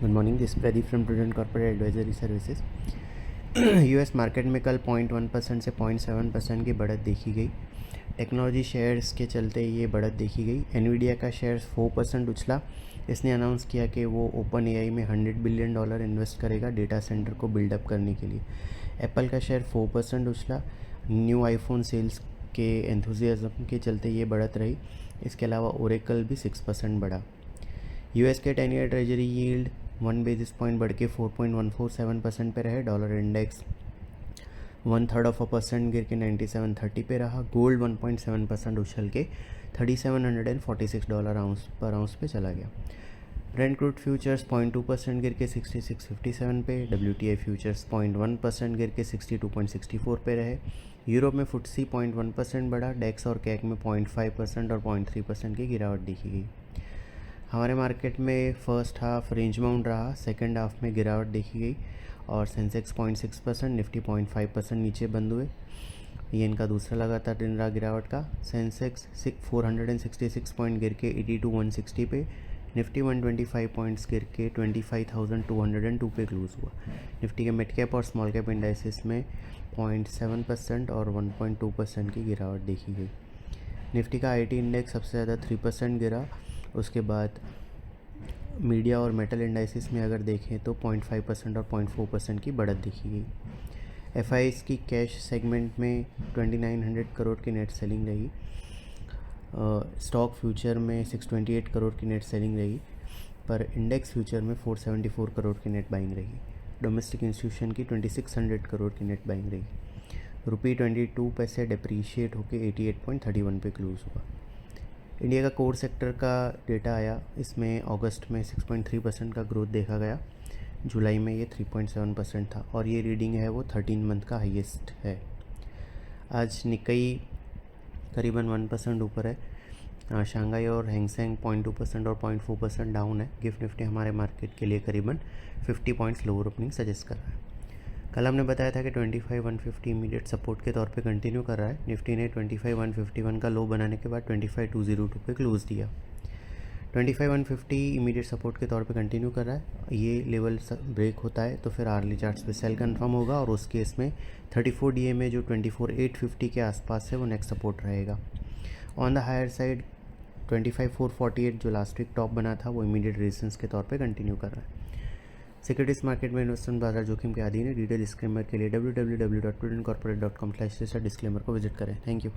Good morning, this Pradeep from prudent corporate advisory services. US market में कल 0.1% से 0.7% की बढ़त देखी गई। टेक्नोलॉजी शेयर्स के चलते ये बढ़त देखी गई। एनवीडिया का शेयर्स 4% उछला। इसने अनाउंस किया कि वो ओपन एआई में $100 बिलियन इन्वेस्ट करेगा डेटा सेंटर को बिल्डअप करने के लिए। एप्पल का शेयर 4% उछला। न्यू आईफोन सेल्स के एंथुजियाज्म के चलते ये बढ़त रही। इसके अलावा ओरेकल भी 6% बढ़ा। यूएस के 10 year treasury yield 1 basis point बढ़ के 4.147% पे रहे। डॉलर इंडेक्स 0.33% गिर के 9730 पे रहा। गोल्ड 1.7% उछल के $3746 पर आउंस पे चला गया। ब्रेंट क्रूड फ्यूचर्स 0.2% गिर के 6657 पे। WTI फ्यूचर्स 0.1% गिर के 62.64 पे रहे। यूरोप में फुटसी 0.1% बढ़ा। डेक्स और कैक में 0.5% और 0.3% की गिरावट देखी गई। हमारे मार्केट में फ़र्स्ट हाफ रेंज बाउंड रहा, सेकंड हाफ में गिरावट देखी गई और सेंसेक्स 0.6%, निफ्टी 0.5% नीचे बंद हुए। ये इनका दूसरा लगातार दिन रहा गिरावट का। सेंसेक्स 466 पॉइंट गिर के 82,160 पे। निफ्टी 125 पॉइंट्स गिर के 25,202 पे क्लोज हुआ। निफ्टी के मिड कैप और स्मॉल कैप इंडाइसिस में 0.7% और 1.2% की गिरावट देखी गई। निफ्टी का आईटी इंडेक्स सबसे ज़्यादा 3% गिरा। उसके बाद मीडिया और मेटल इंडाइसिस में अगर देखें तो 0.5% और 0.4% की बढ़त देखी गई। एफआईआईज़ की कैश सेगमेंट में 2900 करोड़ की नेट सेलिंग रही। स्टॉक फ्यूचर में 628 करोड़ की नेट सेलिंग रही, पर इंडेक्स फ्यूचर में 474 करोड़ की नेट बाइंग रही। डोमेस्टिक इंस्टीट्यूशन की 2600 करोड़ की नेट बाइंग रही। रुपी 22 पैसे डिप्रीशिएट होकर 88.31 पे क्लोज हुआ। इंडिया का कोर सेक्टर का डेटा आया। इसमें अगस्त में 6.3% का ग्रोथ देखा गया। जुलाई में ये 3.7% था और ये रीडिंग है वो 13 मंथ का हाईएस्ट है। आज निक्कई करीबन 1% ऊपर है। शंघाई और हैंगसेंग 0.2% और 0.4% डाउन है। गिफ्ट निफ्टी हमारे मार्केट के लिए करीबन 50 पॉइंट्स लोअर ओपनिंग सजेस्ट कर रहा है। कल हमने बताया था कि 25,150 इमीडिएट सपोर्ट के तौर पे कंटिन्यू कर रहा है। निफ्टी ने 25,151 का लो बनाने के बाद 25,202 पे क्लोज दिया। 25,150 इमीडिएट सपोर्ट के तौर पे कंटिन्यू कर रहा है। ये लेवल ब्रेक होता है तो फिर आर्ली चार्ट्स पे सेल कंफर्म होगा और उस केस में 34 DA में जो 24,850 के आसपास है वो नेक्स्ट सपोर्ट रहेगा। ऑन द हायर साइड 25,448 जो लास्ट वीक टॉप बना था वो इमीडिएट रेजिस्टेंस के तौर पे कंटिन्यू कर रहा है। सिक्योरिटीज मार्केट में इन्वेस्टमेंट बाजार जोखिम के अधीन है। डिटेल डिस्क्लेमर के लिए www.prudentcorporate.com/डिस्क्लेमर को विजिट करें। Thank you.